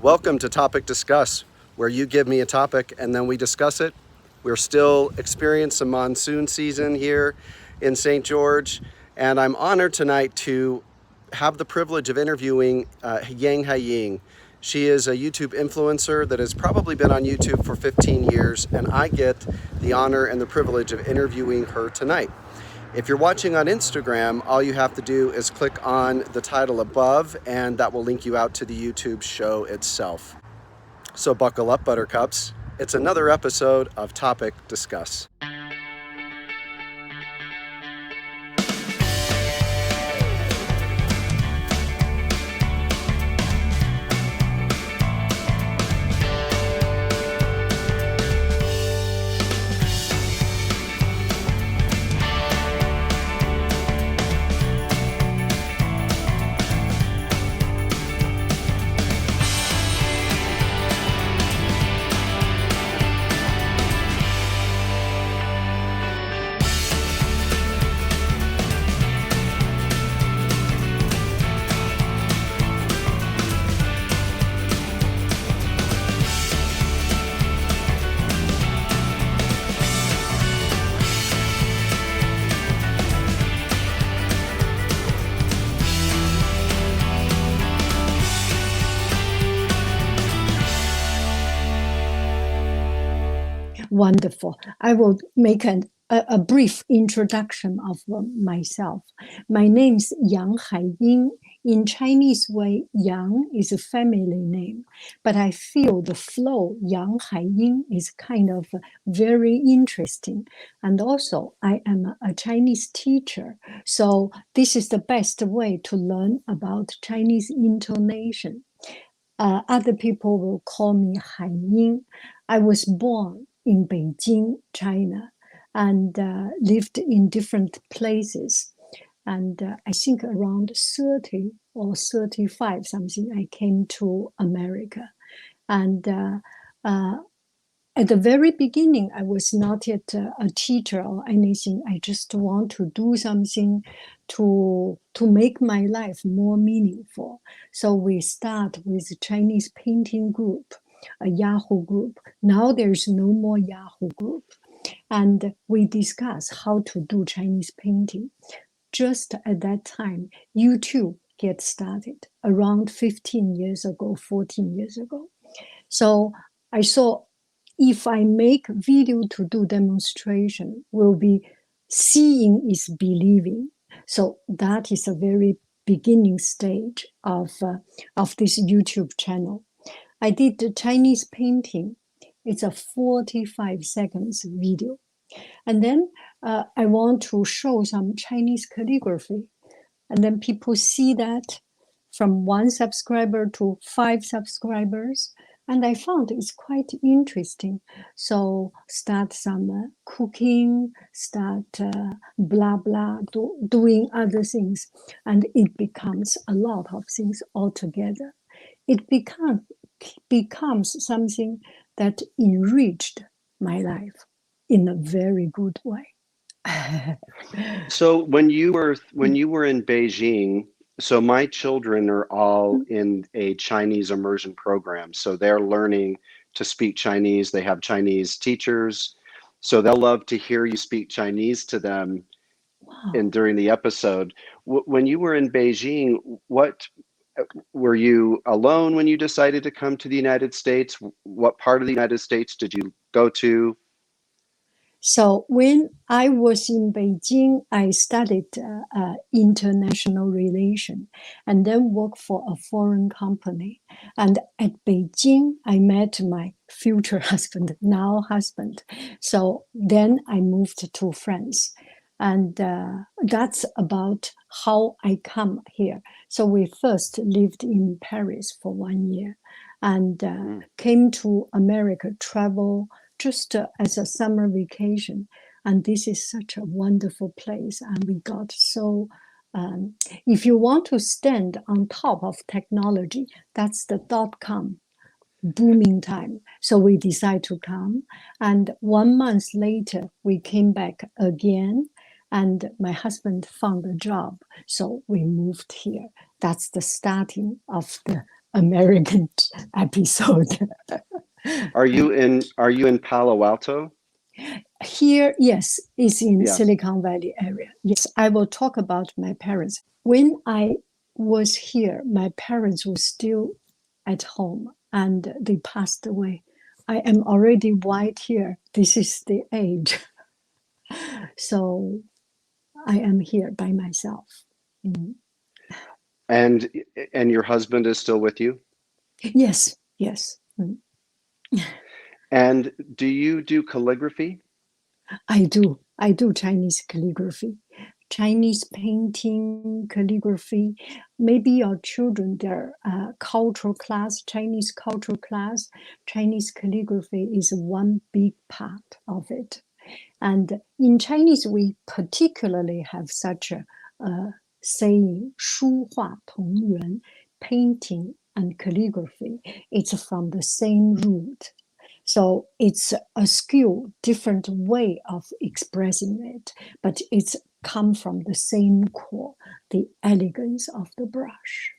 Welcome to Topic Discuss, where you give me a topic and then we discuss it. We're still experiencing monsoon season here in St. George, and I'm honored tonight to have the privilege of interviewing Yanghaiying. She is a YouTube influencer that has probably been on YouTube for 15 years, and I get the honor and the privilege of interviewing her tonight. If you're watching on Instagram, all you have to do is click on the title above, and that will link you out to the YouTube show itself. So buckle up, buttercups. It's another episode of Topic Discuss. Wonderful. I will make a brief introduction of myself. My name's Yanghaiying. In Chinese way, Yang is a family name, but I feel the flow Yanghaiying is kind of very interesting. And also, I am a Chinese teacher, so this is the best way to learn about Chinese intonation. Other people will call me Haiying. I was born in Beijing, China, and lived in different places. And I think around 30 or 35 something, I came to America. And at the very beginning, I was not yet a teacher or anything. I just want to do something to make my life more meaningful. So we start with a Chinese painting group, a Yahoo group. Now there's no more Yahoo group. And we discuss how to do Chinese painting. Just at that time, YouTube get started around 15 years ago, 14 years ago. So I saw if I make video to do demonstration, will be seeing is believing. So that is a very beginning stage of this YouTube channel. I did the Chinese painting. It's a 45 seconds video. And then I want to show some Chinese calligraphy. And then people see that from 1 subscriber to 5 subscribers. And I found it's quite interesting. So start some cooking, start blah, blah, doing other things. And it becomes a lot of things altogether. It becomes something that enriched my life in a very good way. So when you were in Beijing, so my children are all in a Chinese immersion program. So they're learning to speak Chinese. They have Chinese teachers. So they'll love to hear you speak Chinese to them. Wow. And during the episode, when you were in Beijing, were you alone when you decided to come to the United States? What part of the United States did you go to? So when I was in Beijing, I studied international relation and then worked for a foreign company. And at Beijing, I met my future husband, now husband. So then I moved to France. And that's about how I come here. So we first lived in Paris for 1 year and came to America, travel just as a summer vacation. And this is such a wonderful place. And we got so, if you want to stand on top of technology, that's the .com booming time. So we decided to come. And 1 month later, we came back again. And my husband found a job. So we moved here. That's the starting of the American episode. Are you in Palo Alto? Here, yes, is in Yeah. Silicon Valley area. Yes, I will talk about my parents. When I was here, my parents were still at home and they passed away. I am already white here. This is the age. So I am here by myself. Mm. And your husband is still with you? Yes, yes. Mm. And do you do calligraphy? I do. I do Chinese calligraphy, Chinese painting, calligraphy. Maybe your children, their cultural class, Chinese cultural class, Chinese calligraphy is one big part of it. And in Chinese, we particularly have such a saying, 书画同源, painting and calligraphy. It's from the same root. So it's a skill, different way of expressing it, but it's come from the same core, the elegance of the brush.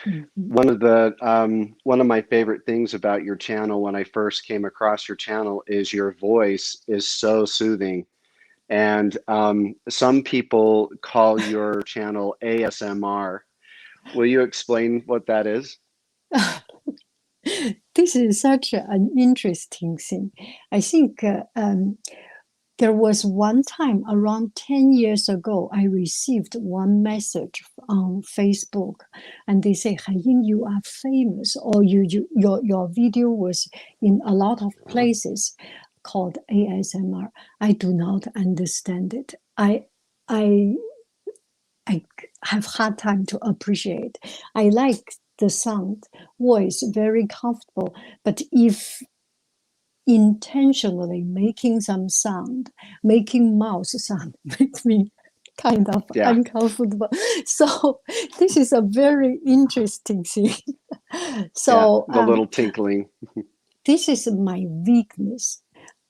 Mm-hmm. One of my favorite things about your channel when I first came across your channel is your voice is so soothing. And some people call your channel ASMR. Will you explain what that is? This is such an interesting thing. I think there was one time around 10 years ago, I received one message on Facebook, and they say, Haiying, you are famous, or your video was in a lot of places called ASMR. I do not understand it. I have hard time to appreciate. I like the sound, voice, very comfortable. But if intentionally making some sound, making mouth sound, makes me kind of Yeah. uncomfortable. So this is a very interesting thing. So the little tinkling. this is my weakness.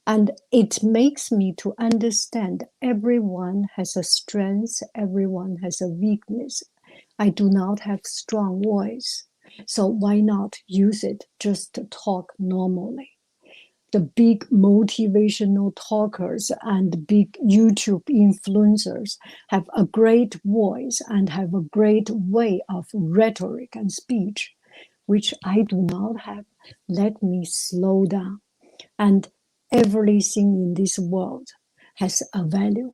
And it makes me to understand everyone has a strength, everyone has a weakness. I do not have strong voice. So why not use it just to talk normally? The big motivational talkers and big YouTube influencers have a great voice and have a great way of rhetoric and speech, which I do not have. Let me slow down. And everything in this world has a value.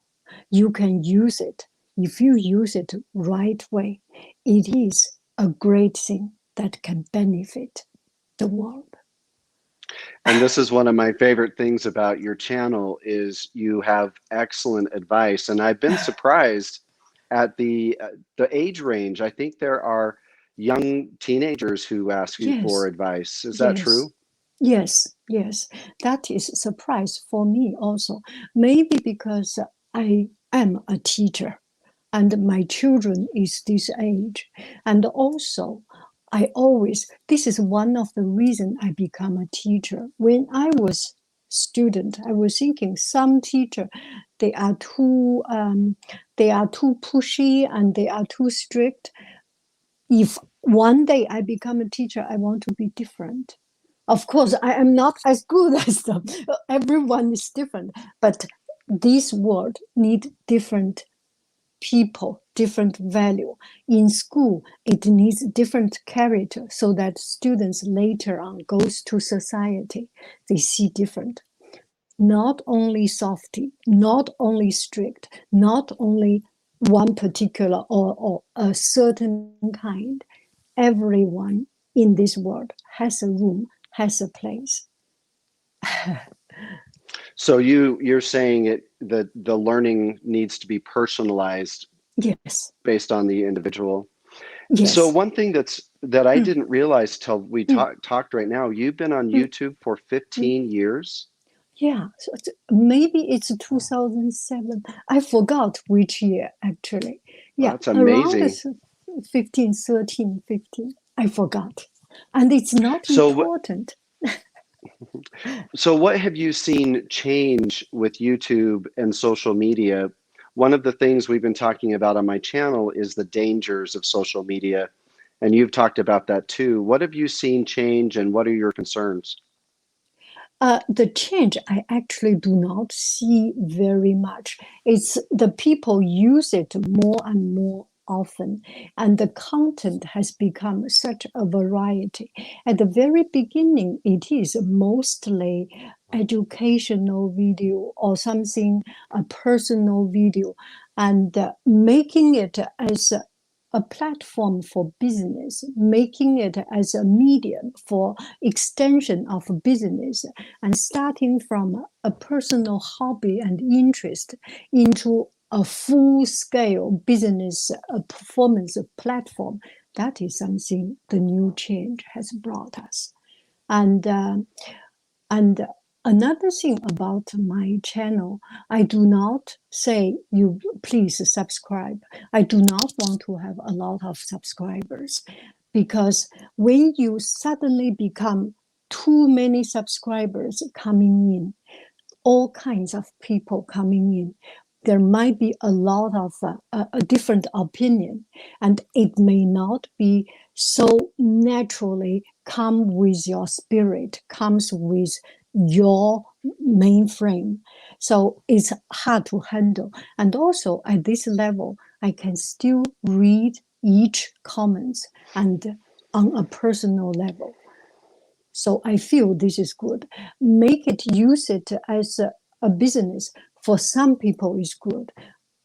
You can use it. If you use it right way, it is a great thing that can benefit the world. And this is one of my favorite things about your channel is you have excellent advice. And I've been surprised at the age range. I think there are young teenagers who ask you for Yes, advice. Is that yes, true? yes, yes. That is a surprise for me also. Maybe because I am a teacher and my children is this age. And also, this is one of the reason I become a teacher. When I was student, I was thinking some teacher, they are too, they are too pushy and they are too strict. If one day I become a teacher, I want to be different. Of course, I am not as good as them. Everyone is different, but this world need different people, different value. In school, it needs different character so that students later on goes to society, they see different. Not only softy, not only strict, not only one particular or a certain kind. Everyone in this world has a room, has a place. So you're saying that the learning needs to be personalized Yes, based on the individual. So yes. one thing that I Mm, didn't realize till we mm, talked right now, you've been on mm, YouTube for mm. 15 years. Yeah, so maybe it's 2007. I forgot which year actually. Wow, Yeah, that's around amazing. 15, 13, 15. I forgot. And it's not So important. So what have you seen change with YouTube and social media? One of the things we've been talking about on my channel is the dangers of social media And you've talked about that too. What have you seen change and what are your concerns? The change I actually do not see very much. It's the people use it more and more often, and the content has become such a variety. At the very beginning, it is mostly educational video or something, a personal video, and making it as a platform for business, making it as a medium for extension of business, and starting from a personal hobby and interest into a full-scale business performance platform. That is something the new change has brought us. And another thing about my channel, I do not say you please subscribe. I do not want to have a lot of subscribers, because when you suddenly become too many subscribers coming in, all kinds of people coming in, there might be a lot of a different opinion, and it may not be so naturally come with your spirit, comes with your mainframe. So it's hard to handle. And also at this level, I can still read each comments and on a personal level. So I feel this is good. Make it, use it as a business. For some people, is good.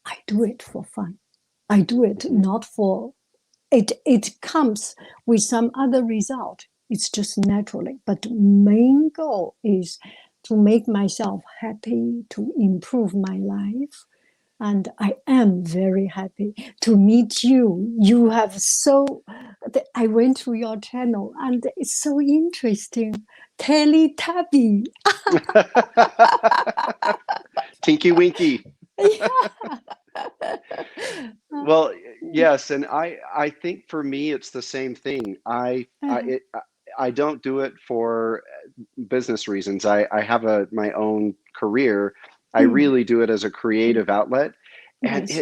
I do it for fun. I do it not for it. It comes with some other result. It's just naturally. But main goal is to make myself happy, to improve my life. And I am very happy to meet you. You have I went to your channel and it's so interesting. Teletubby. Tinky Winky. Yeah. Well, yes, and I think for me it's the same thing. I don't do it for business reasons. I have my own career. I really do it as a creative outlet, and Yes,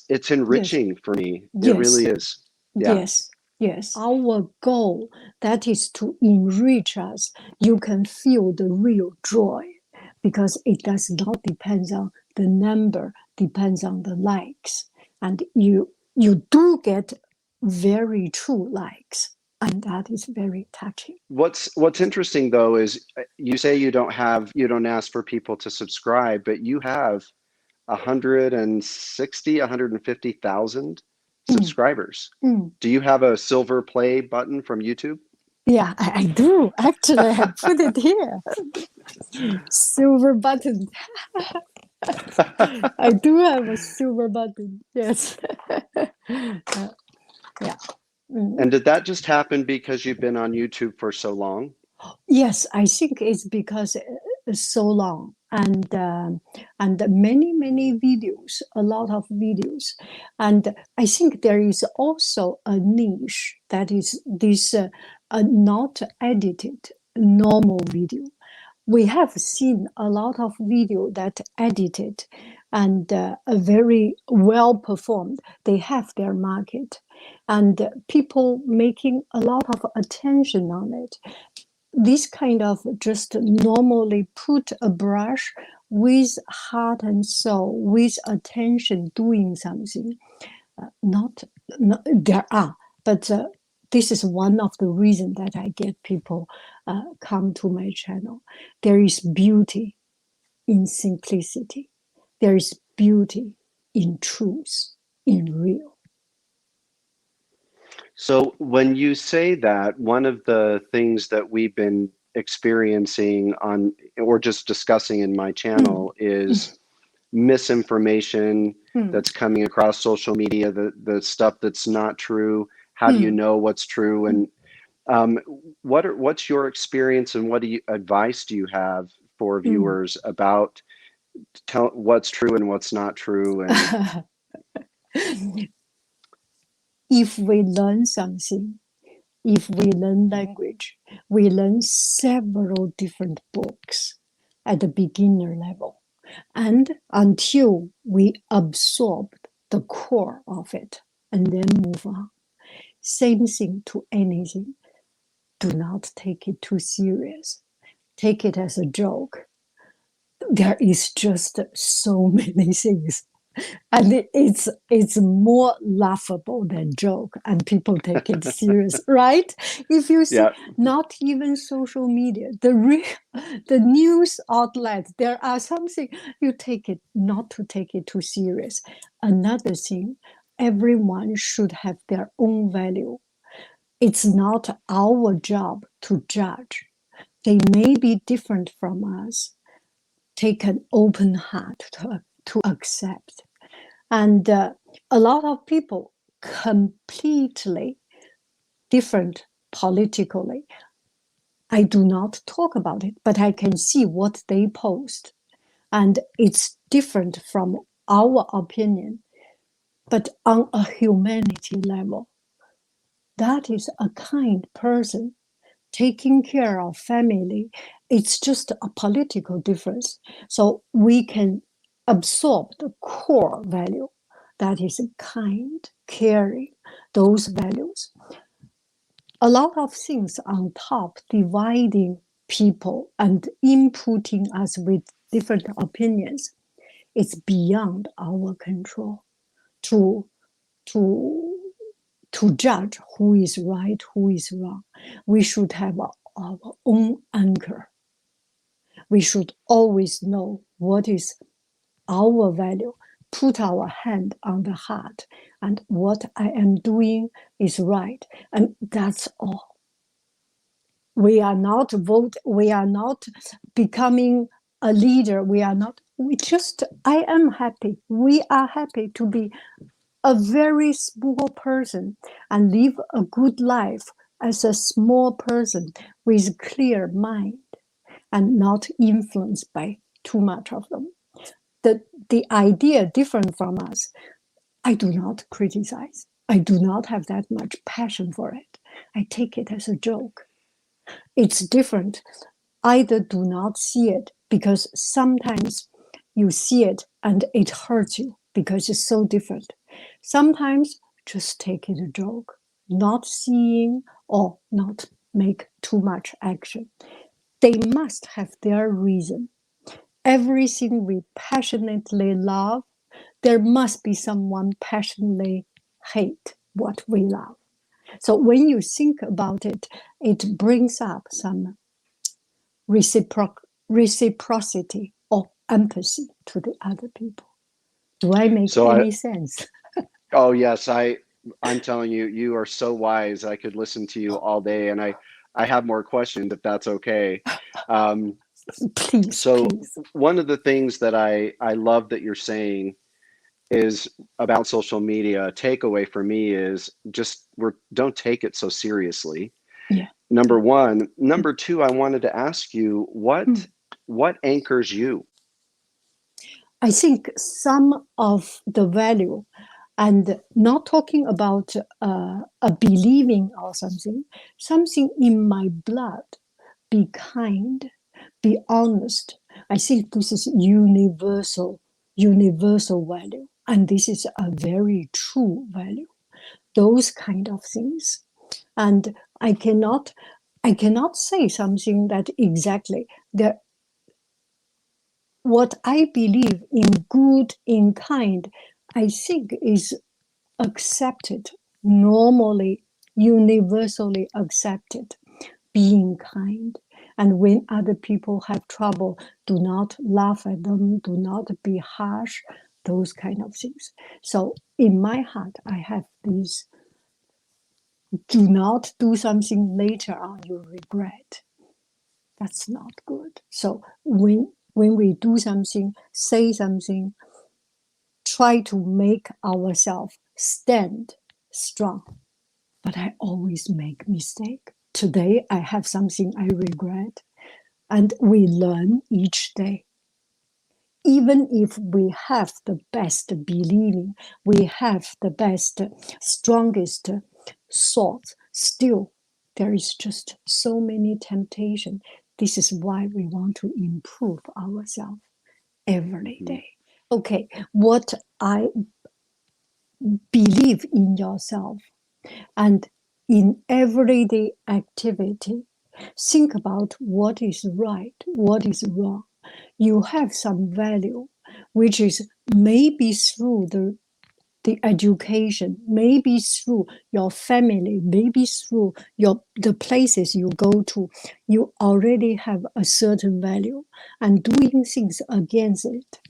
it's yes, enriching for me. It yes, really is. Yeah. yes, yes. Our goal, that is to enrich us. You can feel the real joy, because it does not depend on the number, depends on the likes. And you do get very true likes, and that is very touching. What's interesting though is you say you don't ask for people to subscribe, but you have 150,000 Mm, subscribers. mm. Do you have a silver play button from YouTube? Yeah, I do. Actually, I put it here. Silver button. I do have a silver button. Yes. Yeah. Mm. And did that just happen because you've been on YouTube for so long? Yes, I think it's because it's so long, and many videos, a lot of videos, and I think there is also a niche that is this not edited normal video. We have seen a lot of video that edited and are very well performed. They have their market, and people making a lot of attention on it. This kind of just normally put a brush with heart and soul, with attention, doing something. Not there are, but this is one of the reasons that I get people come to my channel. There is beauty in simplicity. There is beauty in truth, in real. So when you say that, one of the things that we've been experiencing on or just discussing in my Mm, channel is misinformation mm, that's coming across social media, the stuff that's not true. How do you mm, know what's true? mm, And what's your experience and what advice do you have for mm. viewers about what's true and what's not true? And If we learn something, if we learn language, we learn several different books at the beginner level, and until we absorb the core of it and then move on. Same thing to anything. Do not take it too serious. Take it as a joke. There is just so many things, and it's more laughable than joke, and people take it serious, right? If you see, Yeah. not even social media, the news outlet, there are something you take it not to take it too serious. Another thing, everyone should have their own value. It's not our job to judge. They may be different from us. Take an open heart to accept. And a lot of people completely different politically. I do not talk about it, but I can see what they post. And it's different from our opinion. But on a humanity level, that is a kind person taking care of family. It's just a political difference. So we can absorb the core value, that is kind, caring, those values. A lot of things on top dividing people and inputting us with different opinions. It's beyond our control to to to judge who is right, who is wrong. We should have our own anchor. We should always know what is our value, put our hand on the heart, and what I am doing is right. And that's all. We are not becoming a leader. I am happy. We are happy to be a very small person and live a good life as a small person with clear mind and not influenced by too much of them. The idea different from us, I do not criticize. I do not have that much passion for it. I take it as a joke. It's different. Either do not see it because sometimes you see it and it hurts you because it's so different. Sometimes just take it a joke, not seeing or not make too much action. They must have their reason. Everything we passionately love, there must be someone passionately hate what we love. So when you think about it, it brings up some reciprocity or empathy to the other people. Do I make So any sense? oh yes, I'm telling you, you are so wise. I could listen to you all day, and I have more questions if that's okay. Um, Please, so please. one of the things that I love that you're saying is about social media. A takeaway for me is just don't take it so seriously. Yeah. Number one. Number two, I wanted to ask you Mm. what anchors you? I think some of the value, and not talking about a believing or something in my blood, be kind, be honest. I think this is universal value. And this is a very true value. Those kind of things. And I cannot say something that exactly there. What I believe in good, in kind, I think is accepted, normally, universally accepted, being kind. And when other people have trouble, do not laugh at them, do not be harsh, those kind of things. So in my heart, I have these: do not do something later on you regret. That's not good. So when we do something, say something, try to make ourselves stand strong. But I always make mistake. Today I have something I regret, and we learn each day. Even if we have the best believing, we have the best, strongest thoughts, still there is just so many temptation. This is why we want to improve ourselves every day. Okay, what I believe in yourself, and in everyday activity, think about what is right, what is wrong. You have some value, which is maybe through the education, maybe through your family, maybe through the places you go to, you already have a certain value, and doing things against it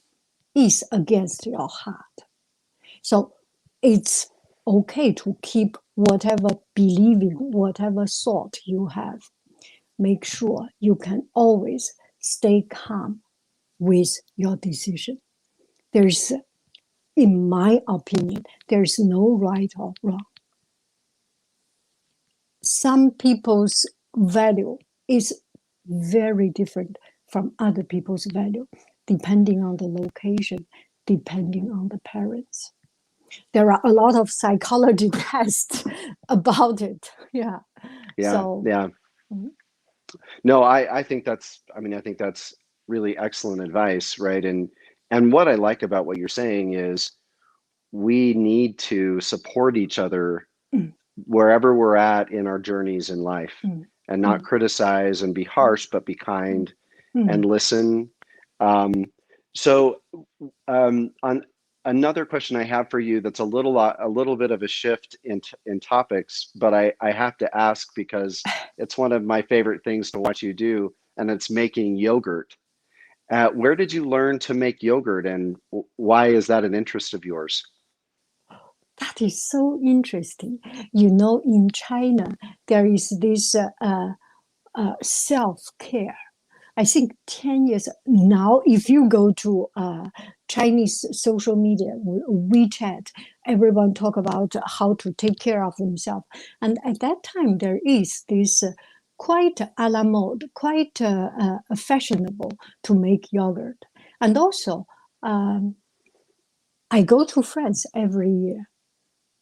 is against your heart. So it's okay to keep whatever believing, whatever thought you have. Make sure you can always stay calm with your decision. There's, in my opinion, there's no right or wrong. Some people's value is very different from other people's value, depending on the location, depending on the parents. There are a lot of psychology tests about it. Yeah. Yeah, So, yeah. mhm. No, I think that's, I mean, I think that's really excellent advice, right? And what I like about what you're saying is we need to support each other Mm, wherever we're at in our journeys in life mm, and not mm, criticize and be mm, harsh, but be kind and mm. listen. Um, so on another question I have for you that's a little bit of a shift in topics, but I have to ask because it's one of my favorite things to watch you do, and it's making yogurt. Where did you learn to make yogurt, and why is that an interest of yours? That is so interesting. You know, in China, there is this self care. I think 10 years now, if you go to Chinese social media, WeChat, everyone talk about how to take care of themselves. And at that time, there is this quite a la mode, quite fashionable to make yogurt. And also, um, I go to France every year.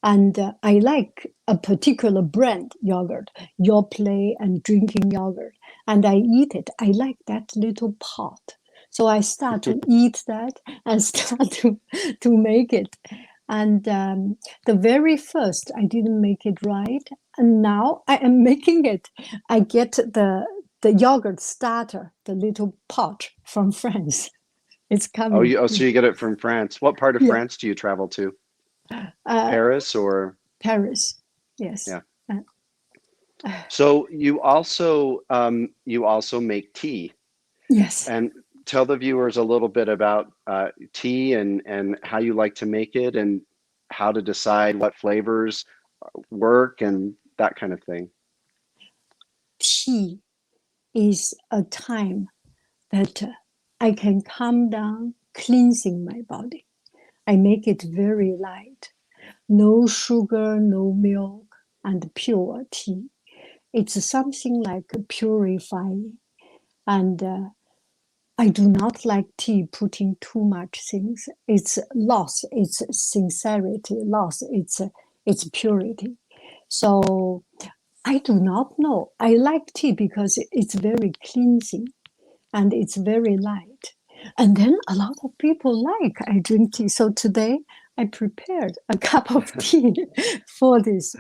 And I like a particular brand yogurt, your play and drinking yogurt. And I eat it. I like that little pot. So I start to eat that and start to make it. And the very first, I didn't make it right. And now I am making it. I get the yogurt starter, the little pot from France. It's Oh, coming. so you get it from France. What part of Yeah. France do you travel to? Uh, Paris or Paris. Yes. yeah. Uh, So you also make tea, yes. and tell the viewers a little bit about tea and how you like to make it and how to decide what flavors work and that kind of thing. Tea is a time that I can calm down, cleansing my body. I make it very light. No sugar, no milk, and pure tea. It's something like purifying. And I do not like tea putting too much things. It's loss, it's sincerity, loss, it's purity. So I do not know. I like tea because it's very cleansing and it's very light. And then a lot of people like I drink tea. So today I prepared a cup of tea for this.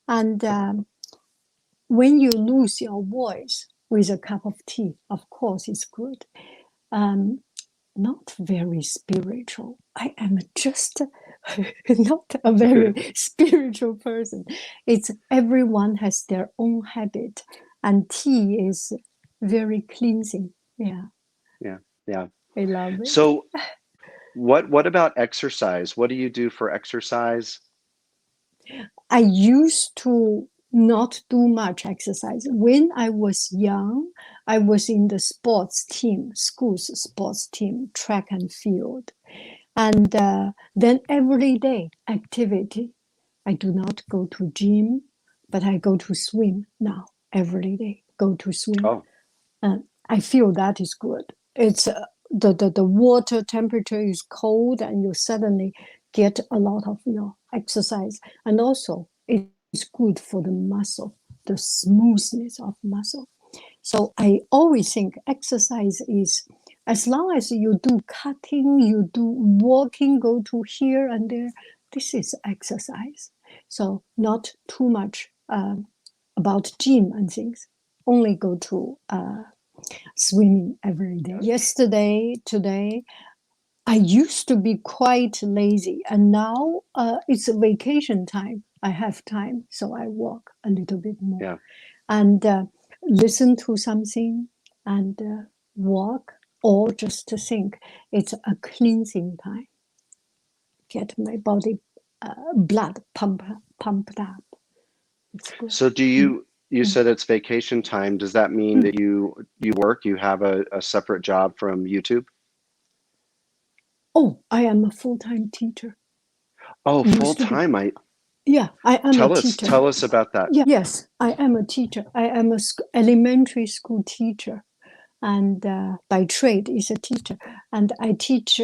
And when you lose your voice with a cup of tea, of course it's good. Um, not very spiritual. I am just not a very spiritual person. It's everyone has their own habit, and tea is very cleansing. Yeah, Yeah, yeah. I love it. So what about exercise? What do you do for exercise? I used to not do much exercise. When I was young, I was in the sports team, school's sports team, track and field. And then everyday activity. I do not go to gym, but I go to swim now every day. Go to swim. Oh, And I feel that is good. It's the water temperature is cold and you suddenly get a lot of your exercise. And also it's good for the muscle, the smoothness of muscle. So I always think exercise is, as long as you do cutting, you do walking, go to here and there, this is exercise. So not too much about gym and things. Only go to swimming every day. Yesterday, today, I used to be quite lazy, and now it's vacation time. I have time, so I walk a little bit more. Yeah. And listen to something and walk, or just to think. It's a cleansing time. Get my body blood pumped up. It's good. So do you said it's vacation time. Does that mean that you work, you have a separate job from YouTube? Oh, I am a full-time teacher. Oh, full Used to be. time. Yeah, I am a teacher. Tell us about that. Yes, I am a teacher. I am a elementary school teacher, and by trade is a teacher. And I teach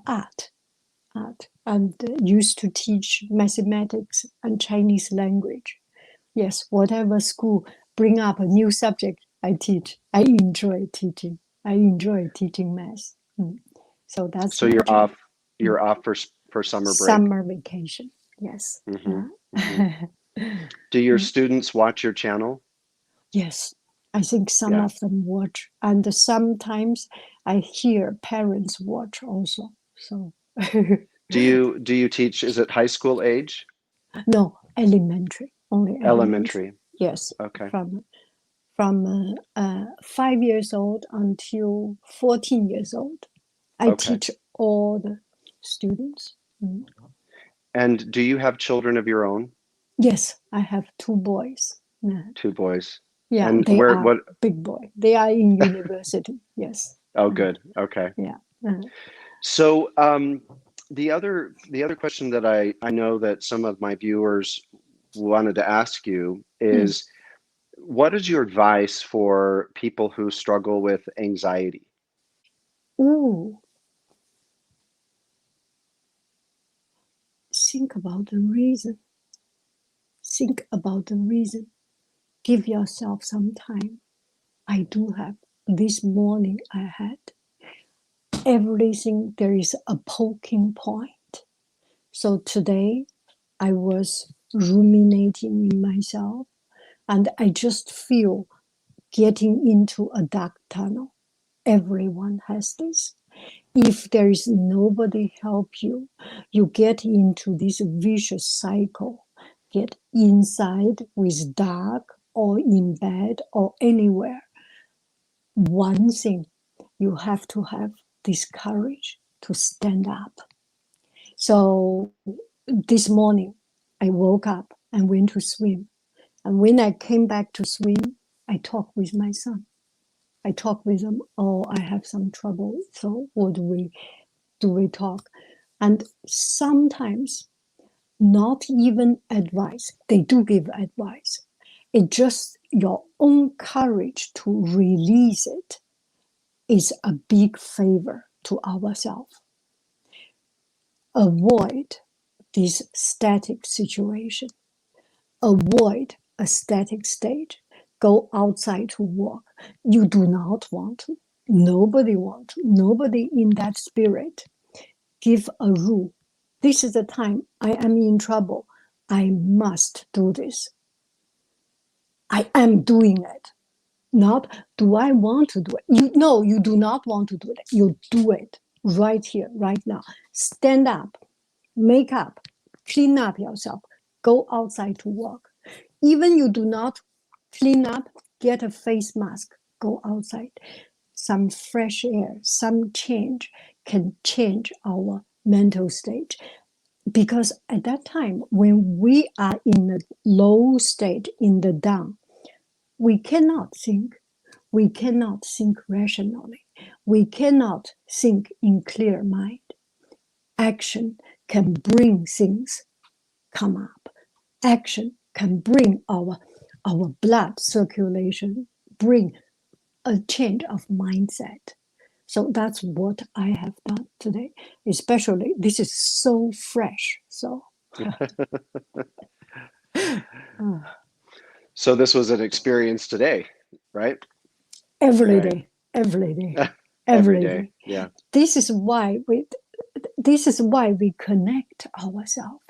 art, and used to teach mathematics and Chinese language. Yes, whatever school bring up a new subject, I teach. I enjoy teaching. I enjoy teaching math. So that's So my you're job. off. You're off for summer break. Summer vacation. Yes. Do your students watch your channel? Yes, I think some Yeah. of them watch, and sometimes I hear parents watch also. So Do you teach? Is it high school age? no, elementary, only elementary. Elementary. Yes, Okay. from 5 years old until 14 years old. I Okay. teach all the students. And do you have children of your own? Yes, I have two boys. Yeah. Two boys. Yeah, And they are what? big boy. They are in university. Yes. Oh, good. Okay. Yeah. So the other question that I know that some of my viewers wanted to ask you is, what is your advice for people who struggle with anxiety? Ooh, think about the reason. Think about the reason. Give yourself some time. I do have. This morning I had everything. There is a poking point. So today I was ruminating in myself, and I just feel getting into a dark tunnel. Everyone has this. If there is nobody help you, you get into this vicious cycle. Get inside with dark or in bed or anywhere. One thing, you have to have this courage to stand up. So this morning, I woke up and went to swim. And when I came back to swim, I talked with my son. I talk with them. Oh, I have some trouble. So what do we talk? And sometimes not even advice. They do give advice. It's just your own courage to release it is a big favor to ourselves. Avoid this static situation. Avoid a static state. Go outside to walk. You do not want to. Nobody wants to. Nobody in that spirit. Give a rule. This is the time I am in trouble. I must do this. I am doing it. Not, do I want to do it? No, you do not want to do it. You do it right here, right now. Stand up, make up, clean up yourself. Go outside to walk. Even you do not clean up, get a face mask. Go outside. Some fresh air, some change can change our mental state. Because at that time, when we are in a low state, in the down, we cannot think. We cannot think rationally. We cannot think in clear mind. Action can bring things come up. Action can bring our blood circulation, bring a change of mindset. So that's what I have done today. Especially, this is so fresh. So, So this was an experience today, right? every Right. day, every day, Every every day. day. Yeah. This is why we connect ourselves.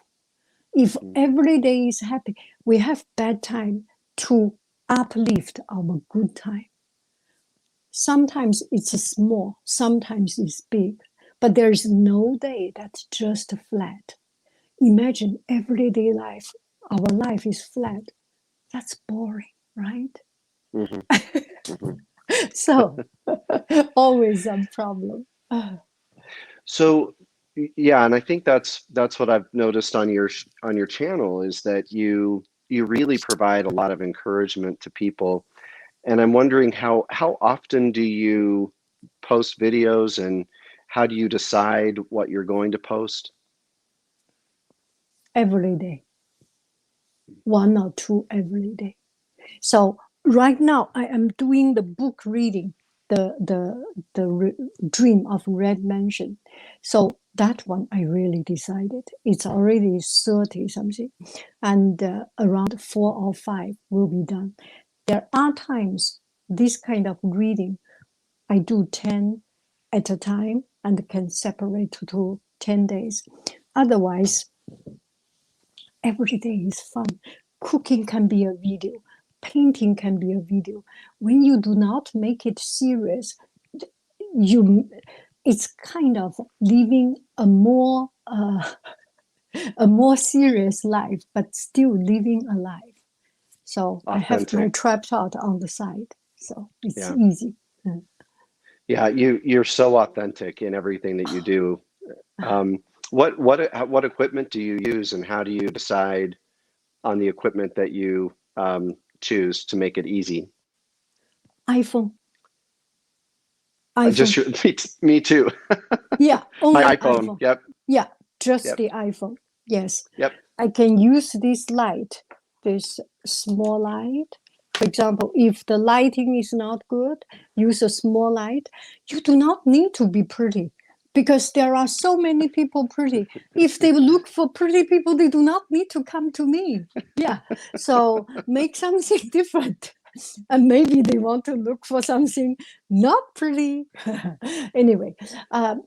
If every day is happy, we have bad time to uplift our good time. Sometimes it's small, sometimes it's big, but there is no day that's just flat. Imagine everyday life, our life is flat. That's boring, right? Mm-hmm. Mm-hmm. So, always a problem. So yeah, and I think that's what I've noticed on your channel is that you really provide a lot of encouragement to people. And I'm wondering how often do you post videos and how do you decide what you're going to post? Every day, one or two every day. So right now I am doing the book reading, the Dream of Red Mansion. So that one I really decided. It's already 30 something, and around 4 or 5 will be done. There are times this kind of reading I do 10 at a time and can separate to 10 days. Otherwise, every day is fun. Cooking can be a video, painting can be a video. When you do not make it serious, you it's kind of living a more serious life, but still living a life. So I have my Authentic. tripod on the side, so it's Yeah. easy. Mm. Yeah, you're so authentic in everything that you do. Um, what equipment do you use and how do you decide on the equipment that you choose to make it easy? iPhone, Just iPhone. me too. Yeah, My only iPhone. iPhone. Yep. Yeah, just Yep. the iPhone. Yes, Yep. I can use this light, this small light. For example, if the lighting is not good, use a small light. You do not need to be pretty because there are so many people pretty. If they look for pretty people, they do not need to come to me. Yeah, so make something different. And maybe they want to look for something not pretty. Anyway, um,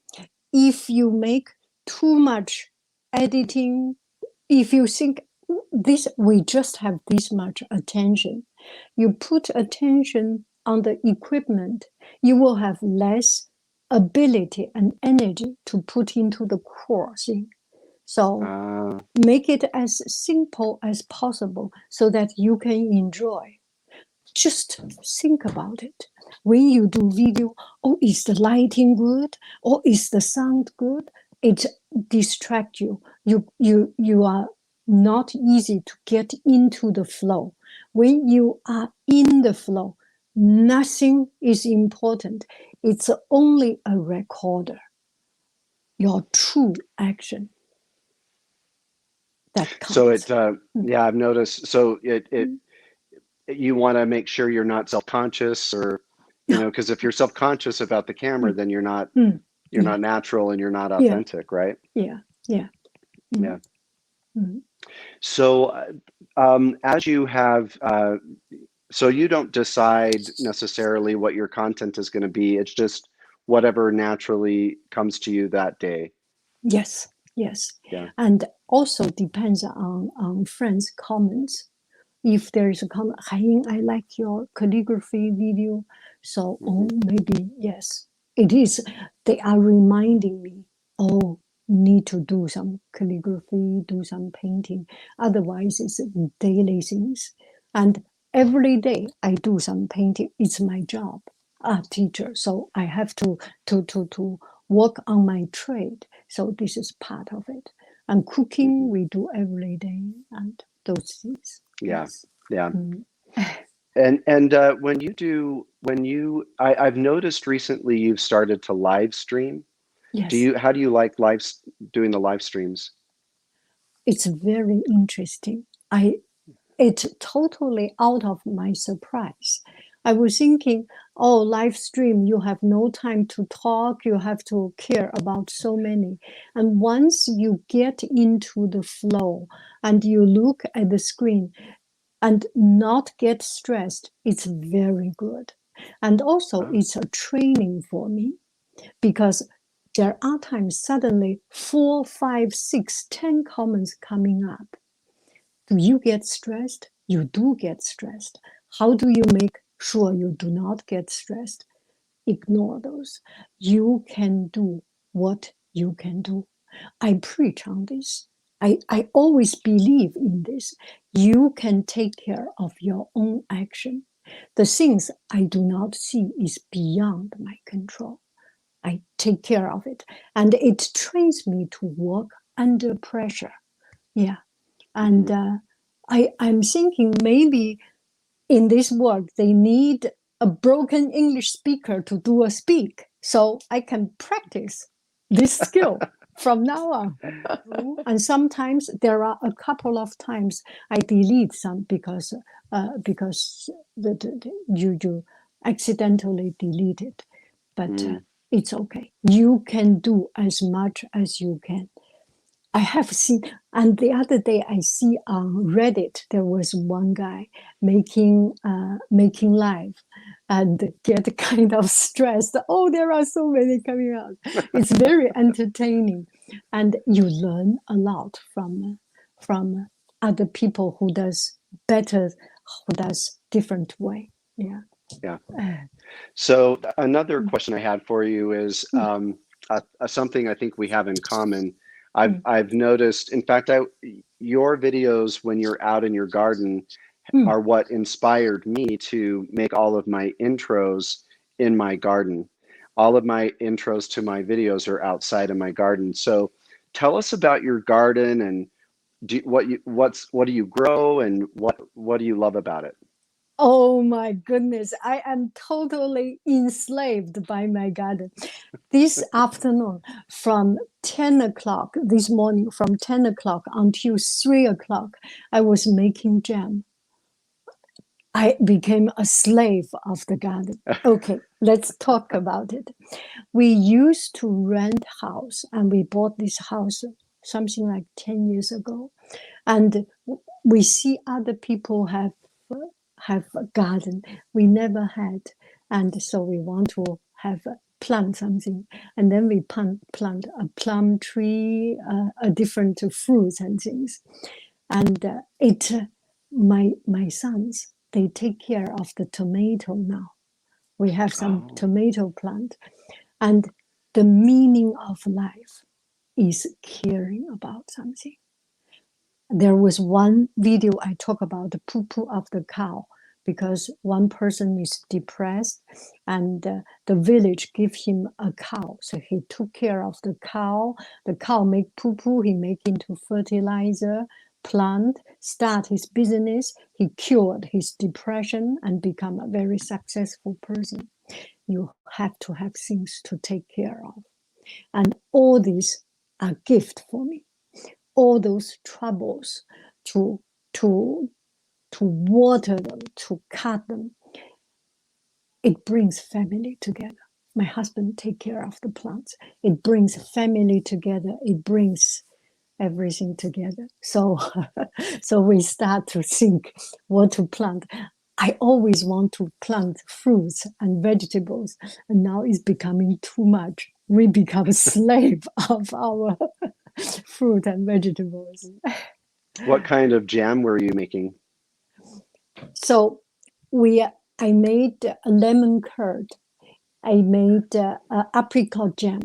if you make too much editing, if you think this, we just have this much attention, you put attention on the equipment, you will have less ability and energy to put into the core thing. So Uh, make it as simple as possible so that you can enjoy. Just think about it. When you do video, oh, is the lighting good? Or is the sound good? It distracts you. You are not easy to get into the flow. When you are in the flow, nothing is important. It's only a recorder. Your true action that so counts. yeah, I've noticed. So it you want to make sure you're not self-conscious or because if you're self-conscious about the camera, then Mm. you're Yeah, not natural and you're not yeah, authentic, right? yeah, yeah. Mm. Yeah. Mm. So as you have so you don't decide necessarily what your content is going to be. It's just whatever naturally comes to you that day. Yes, yes. Yeah. And also depends on friends' comments. If there is a comment, Haiying, I like your calligraphy video. So, oh, Hmm. maybe, yes, it is. They are reminding me, oh, need to do some calligraphy, do some painting. Otherwise, it's daily things. And every day I do some painting. It's my job, art teacher. So I have to work on my trade. So this is part of it. And cooking, Hmm. we do every day and those things. Yeah. Yes. Yeah. Mm. And I've noticed recently you've started to live stream. Yes, How do you like doing the live streams? it's very interesting. It's totally out of my surprise. I was thinking, oh, live stream, you have no time to talk, you have to care about so many. And once you get into the flow and you look at the screen and not get stressed, it's very good. And also, Oh, it's a training for me because there are times suddenly 4, 5, 6, 10 comments coming up. Do you get stressed? You do get stressed. How do you make sure you do not get stressed? Ignore those. You can do what you can do. I preach on this. I always believe in this. You can take care of your own action. The things I do not see is beyond my control. I take care of it. And it trains me to work under pressure. Yeah. And I'm thinking maybe in this world, they need a broken English speaker to do a speak. So I can practice this skill from now on. And sometimes there are a couple of times I delete some because you accidentally delete it. But it's okay. You can do as much as you can. I have seen, and the other day I see on Reddit there was one guy making live, and get kind of stressed. Oh, there are so many coming out. It's very entertaining, and you learn a lot from other people who does better, who does different way. Yeah. Yeah. So another question I had for you is something I think we have in common. I've noticed, in fact, your videos when you're out in your garden are what inspired me to make all of my intros in my garden. All of my intros to my videos are outside of my garden. So tell us about your garden and what do you grow and what do you love about it? Oh my goodness, I am totally enslaved by my garden. This afternoon, from 10 o'clock, this morning, from 10 o'clock until 3 o'clock, I was making jam. I became a slave of the garden. Okay, let's talk about it. We used to rent house, and we bought this house something like 10 years ago. And we see other people have a garden. We never had. And so we want to have plant something. And then we plant a plum tree, a different fruits and things. And my sons, they take care of the tomato now. We have some tomato plant. And the meaning of life is caring about something. There was one video I talk about the poo-poo of the cow, because one person is depressed and the village give him a cow. So he took care of the cow. The cow make poo-poo, he make into fertilizer, plant, start his business. He cured his depression and become a very successful person. You have to have things to take care of. And all these are gift for me. All those troubles to water them, to cut them, it brings family together. My husband take care of the plants. It brings family together. It brings everything together. So, so we start to think what to plant. I always want to plant fruits and vegetables, and now it's becoming too much. We become a slave of our fruit and vegetables. What kind of jam were you making? So I made a lemon curd. I made apricot jam,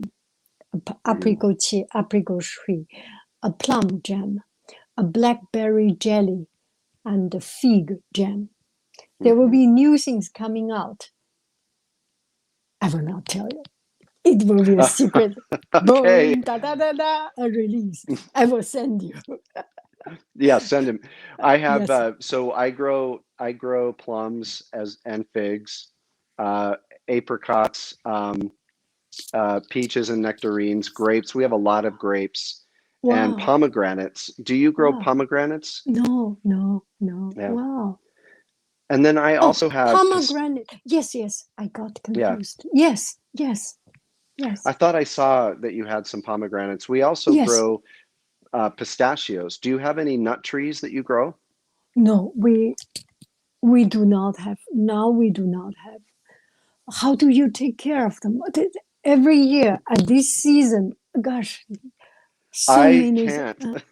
apricot shui, a plum jam, a blackberry jelly, and a fig jam. There will be new things coming out. I will not tell you. It will be a secret. Okay. Boom, da da da da, a release. I will send you. Yeah, send him. I have Yes. so I grow plums and figs, apricots, peaches and nectarines, grapes. We have a lot of grapes and Wow. pomegranates. Do you grow Wow. pomegranates? No, no, no. Yeah. Wow. And then I Oh, also have pomegranate. Yes, yes. I got yeah. confused. Yes, yes, yes, I thought I saw that you had some pomegranates. We also yes. grow pistachios. Do you have any nut trees that you grow? No, we do not have. Now we do not have. How do you take care of them? Every year at this season, gosh, so I many. can't.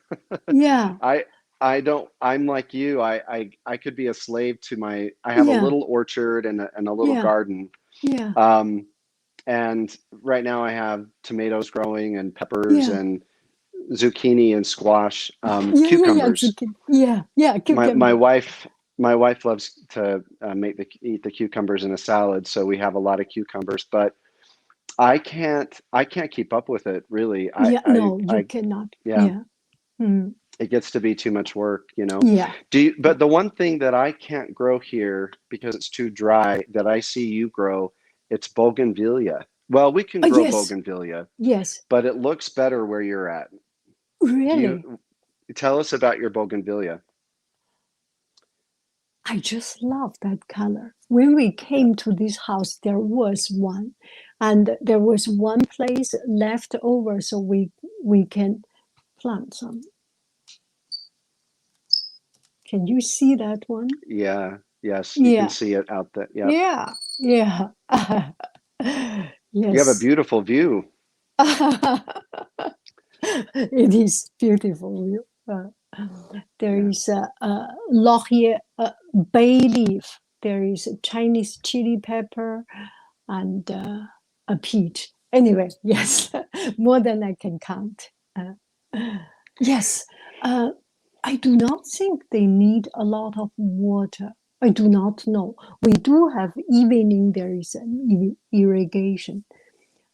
Yeah. I I'm like you. I could be a slave to I have a Yeah, little orchard and a little yeah, garden. yeah, Um, and right now I have tomatoes growing and peppers yeah, and zucchini and squash, yeah, cucumbers. zucchini. Yeah, yeah, My cucumber. wife loves to eat the cucumbers in a salad, so we have a lot of cucumbers. But I can't keep up with it really. Yeah, no, you cannot. Yeah, Yeah, mm, it gets to be too much work, you know. yeah, But the one thing that I can't grow here because it's too dry that I see you grow, it's bougainvillea. Well, we can grow yes, bougainvillea, yes, but it looks better where you're at. Do really. you tell us about your bougainvillea? I just love that color. When we Yeah. came to this house, there was one, and there was one place left over, so we can plant some. Can you see that one? Yeah. Yes, you can Yeah, see it out there. Yep. yeah, yeah. You have a Yes. beautiful view. It is beautiful view. There Yeah. is a laurier, bay leaf. There is a Chinese chili pepper and a peach. Anyway, yes, more than I can count. Yes, uh, I do not think they need a lot of water. I do not know. We do have evening, there is an irrigation.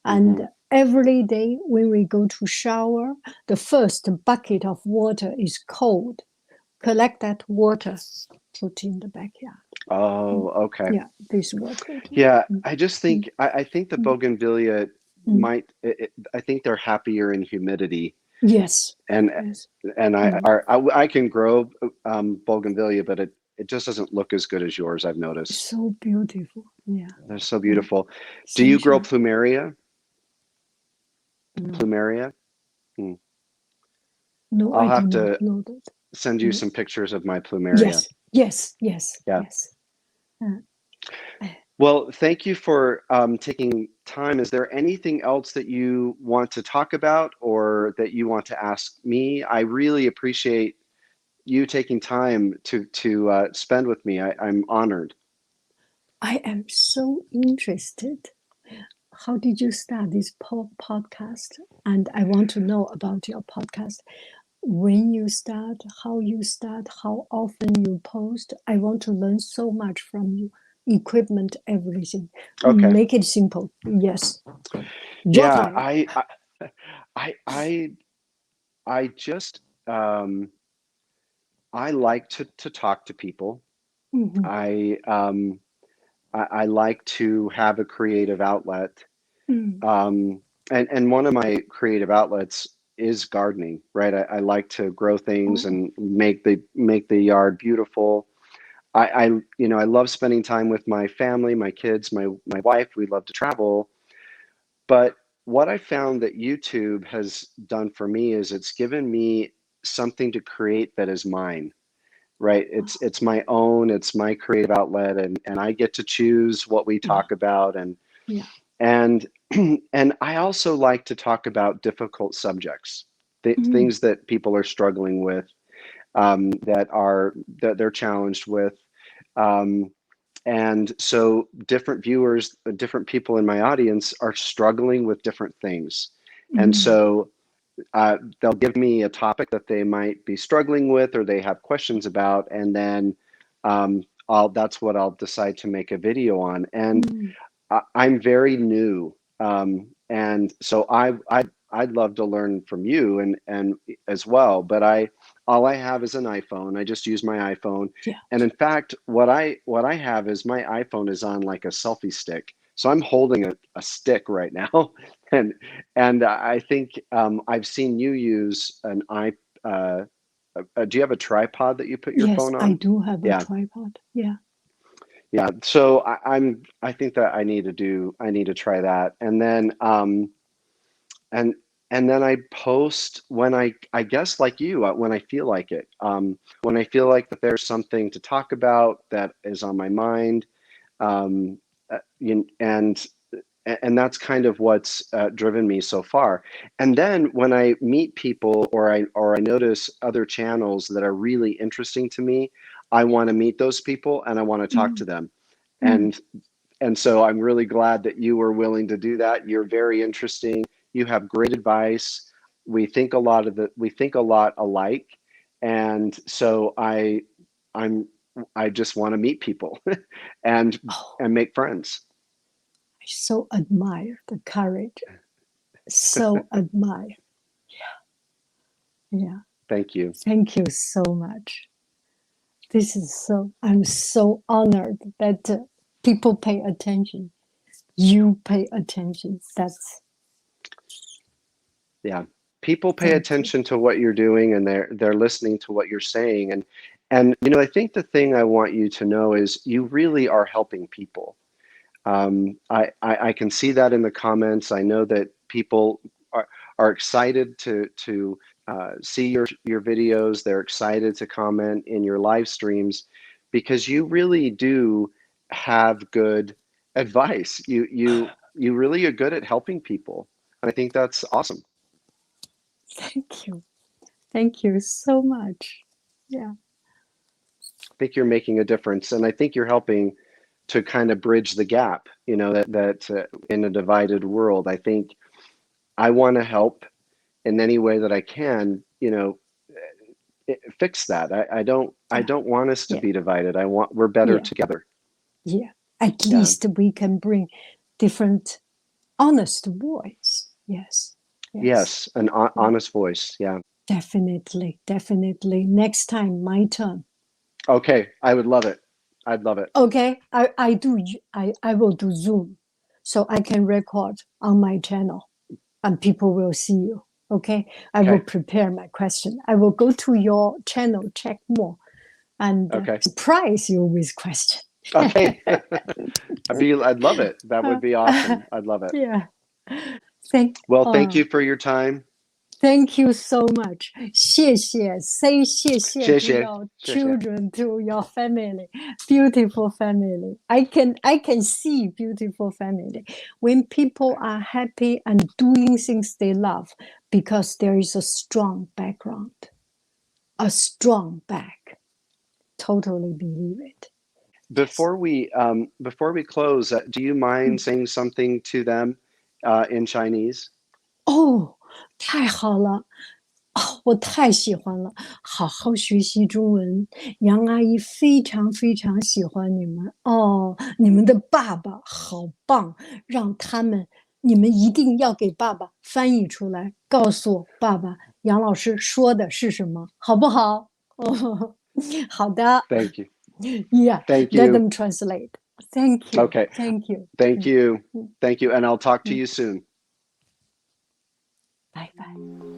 Hmm. And every day when we go to shower, the first bucket of water is cold. Collect that water, put in the backyard. Oh, Mm. okay. Yeah, this is what we do. Yeah, Mm, I just mm, think I think the mm, bougainvillea mm. I think they're happier in humidity, Yes, and yes. Mm. I can grow bougainvillea, but it just doesn't look as good as yours. I've noticed. So beautiful. Yeah, They're so yeah. beautiful. Do you grow Sunshine. plumeria? No, Plumeria? Hmm. no, I'll I do have not to know that. send you Mm. some pictures of my plumeria. Yes, yes, yes, Yeah. yes. Uh, uh, Well, thank you for taking time. Is there anything else that you want to talk about or that you want to ask me? I really appreciate you taking time to spend with me. I'm honored. I am so interested. How did you start this podcast? And I want to know about your podcast. When you start, how you start, how often you post. I want to learn so much from you. Equipment, everything. Okay. Make it simple. Yes. Your Yeah, time. I, I, I just, I like to talk to people. Mhm. I, um, I like to have a creative outlet. Mm. Um, and one of my creative outlets is gardening, right? I like to grow things Oh, and make the yard beautiful. I love spending time with my family, my kids, my wife. We love to travel. But what I found that YouTube has done for me is it's given me something to create that is mine, right? It's my own, it's my creative outlet, and I get to choose what we yeah, talk about, yeah. and and I also like to talk about difficult subjects, Mm. things that people are struggling with, that they're challenged with. Um, and so different viewers, different people in my audience are struggling with different things. And Mm. so they'll give me a topic that they might be struggling with or they have questions about, and then that's what I'll decide to make a video on. And Mm. I'm very new, and so I'd love to learn from you and as well. But all I have is an iPhone. I just use my iPhone, Yeah. and in fact, what I have is my iPhone is on like a selfie stick. So I'm holding a stick right now, and I think I've seen you use an i. Do you have a tripod that you put your Yes, phone I on? do have a Yeah. tripod. Yeah. Yeah, so I think that I need to try that. And then and then I post when I guess like you when I feel like it. When I feel like that there's something to talk about that is on my mind. Um, and and that's kind of what's driven me so far. And then when I meet people or I notice other channels that are really interesting to me, I want to meet those people and I want to talk to them. And so I'm really glad that you were willing to do that. You're very interesting. You have great advice. We think a lot alike. And so I just want to meet people and make friends. I so admire the courage. So admire. Yeah. Thank you. Thank you so much. I'm so honored that people pay attention. You pay attention. Yeah. People pay attention to what you're doing and they're listening to what you're saying. And I think the thing I want you to know is you really are helping people. I can see that in the comments. I know that people are excited to see your videos. They're excited to comment in your live streams because you really do have good advice. You really are good at helping people. And I think that's awesome. Thank you. Thank you so much. Yeah. I think you're making a difference, and I think you're helping to kind of bridge the gap, that in a divided world. I think I want to help in any way that I can, fix that. I don't want us to be divided. We're better together. Yeah. At least we can bring different honest voice. Yes. Yes, an honest voice. Yeah. Definitely. Next time, my turn. Okay, I would love it. I'd love it. Okay, I will do Zoom, so I can record on my channel, and people will see you. Okay, I will prepare my question. I will go to your channel, check more, and surprise you with question. Okay, I'd love it. That would be awesome. I'd love it. Yeah. Thank you for your time. Thank you so much. 谢谢. Say 谢谢 to your children, to your family. Beautiful family. I can see beautiful family. When people are happy and doing things they love, because there is a strong background, a strong back. Totally believe it. Before we close, do you mind saying something to them in Chinese? Oh, 太好了。我太喜欢了，好好学习中文。杨阿姨非常非常喜欢你们哦，你们的爸爸好棒，你们一定要给爸爸翻译出来，告诉爸爸杨老师说的是什么，好不好？哦，好的。Thank you. Yeah. Thank Let you. them translate. Thank you. Okay. Thank you. Thank you. Thank you. And I'll talk to you soon. Bye bye.